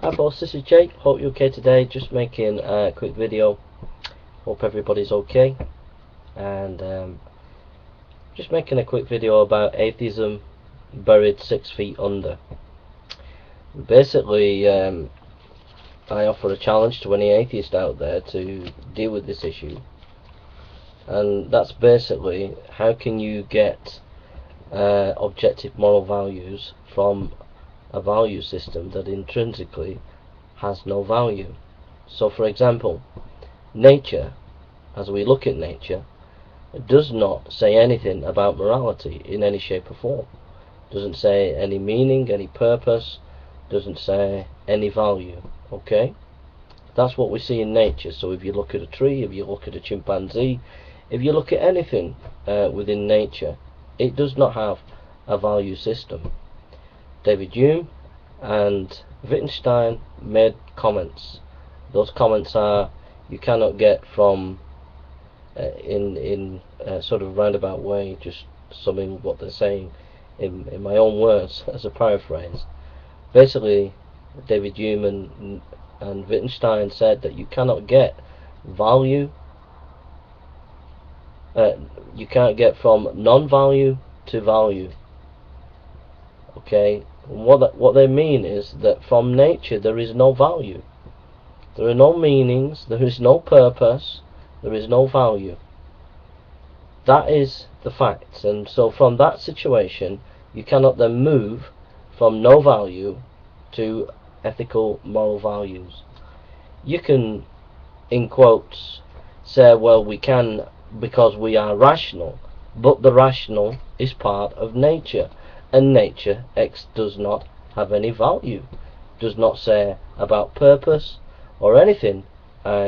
Hi boss, this is Jake. Hope you're okay today. Just making a quick video. Hope everybody's okay. And just making a quick video about atheism buried 6 feet under. Basically, I offer a challenge to any atheist out there to deal with this issue. And that's basically, how can you get objective moral values from a value system that intrinsically has no value? So for example, nature, as we look at nature, does not say anything about morality in any shape or form. Doesn't say any meaning, any purpose, doesn't say any value. Okay, that's what we see in nature. So if you look at a tree, if you look at a chimpanzee, if you look at anything within nature, it does not have a value system. David Hume and Wittgenstein made comments. Those comments are, you cannot get from in a sort of roundabout way, just summing what they're saying in my own words as a paraphrase. Basically, David Hume and Wittgenstein said that you cannot get value, you can't get from non-value to value. Okay, what they mean is that from nature there is no value, there are no meanings, there is no purpose, there is no value. That is the facts. And so from that situation you cannot then move from no value to ethical moral values. You can, in quotes, say, well, we can because we are rational, but the rational is part of nature, and nature does not have any value, does not say about purpose or anything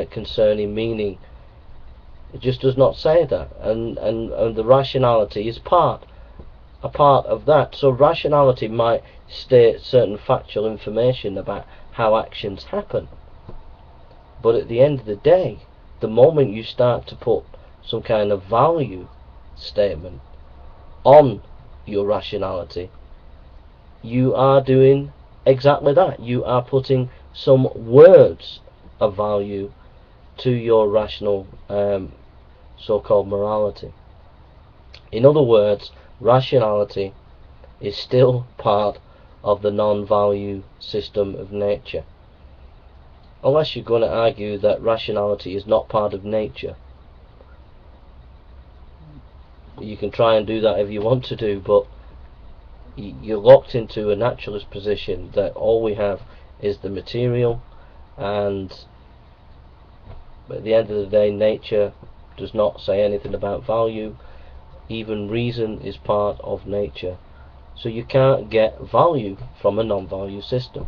concerning meaning. It just does not say that, and the rationality is a part of that. So rationality might state certain factual information about how actions happen, but at the end of the day, the moment you start to put some kind of value statement on your rationality, you are doing exactly that. You are putting some words of value to your rational so-called morality. In other words, rationality is still part of the non-value system of nature, unless you're going to argue that rationality is not part of nature. You can try and do that if you want to do, but you're locked into a naturalist position that all we have is the material, and at the end of the day, nature does not say anything about value. Even reason is part of nature. So you can't get value from a non-value system.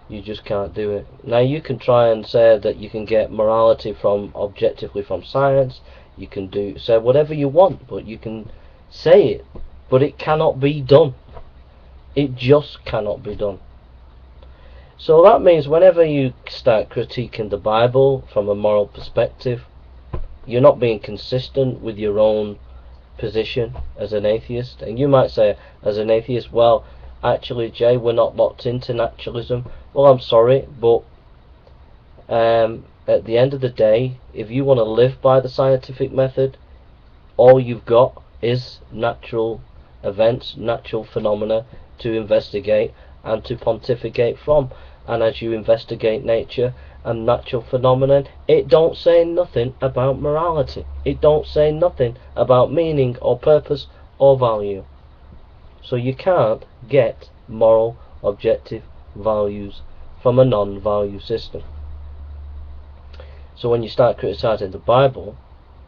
You just can't do it. Now you can try and say that you can get morality from objectively from science. You can say whatever you want, but you can say it, but it cannot be done. It just cannot be done. So that means whenever you start critiquing the Bible from a moral perspective, you're not being consistent with your own position as an atheist. And you might say, as an atheist, well, actually, Jay, we're not locked into naturalism. Well, I'm sorry, but at the end of the day, if you want to live by the scientific method, all you've got is natural events, natural phenomena to investigate and to pontificate from. And as you investigate nature and natural phenomenon, it don't say nothing about morality. It don't say nothing about meaning or purpose or value. So you can't get moral objective values from a non-value system. So when you start criticizing the Bible,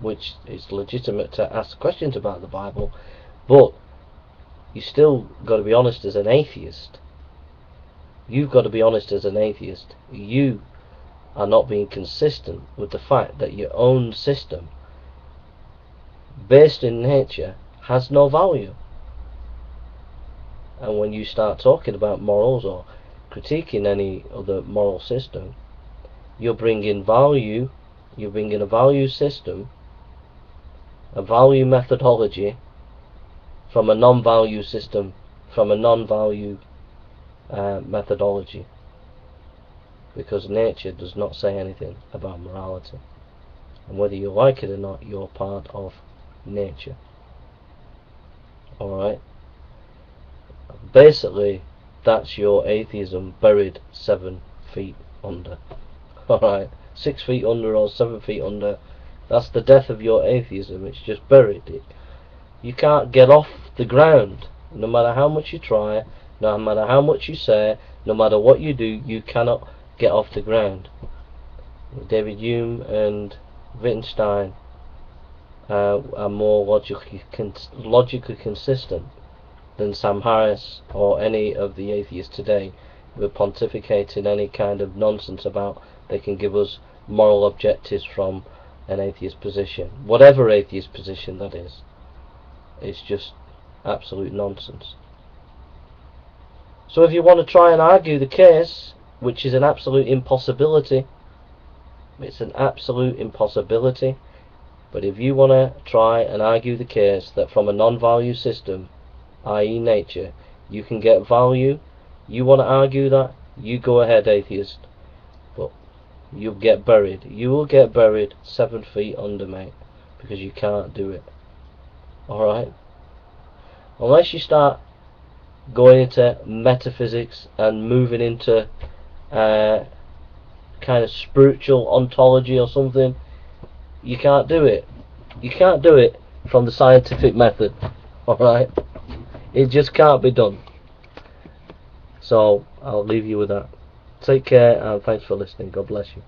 which is legitimate to ask questions about the Bible, but you still got to be honest as an atheist. You've got to be honest as an atheist. You are not being consistent with the fact that your own system, based in nature, has no value. And when you start talking about morals or critiquing any other moral system, you're bringing value, you're bringing a value system, a value methodology from a non-value system, from a non-value methodology. because nature does not say anything about morality. And whether you like it or not, you're part of nature. Alright? Basically, that's your atheism buried 7 feet under. Alright? 6 feet under or 7 feet under. That's the death of your atheism. It's just buried. You can't get off the ground. No matter how much you try, no matter how much you say, no matter what you do, you cannot get off the ground. David Hume and Wittgenstein are more logically consistent than Sam Harris or any of the atheists today who are pontificating any kind of nonsense about they can give us moral objectives from an atheist position. Whatever atheist position that is. It's just absolute nonsense. So if you want to try and argue the case, which is an absolute impossibility, it's an absolute impossibility, but if you want to try and argue the case that from a non-value system, i.e. nature, you can get value, you want to argue that, you go ahead, atheist, but you'll get buried. You will get buried 7 feet under, mate, because you can't do it. Alright? Unless you start going into metaphysics and moving into kind of spiritual ontology or something, you can't do it. You can't do it from the scientific method. Alright? It just can't be done. So I'll leave you with that. Take care and thanks for listening. God bless you.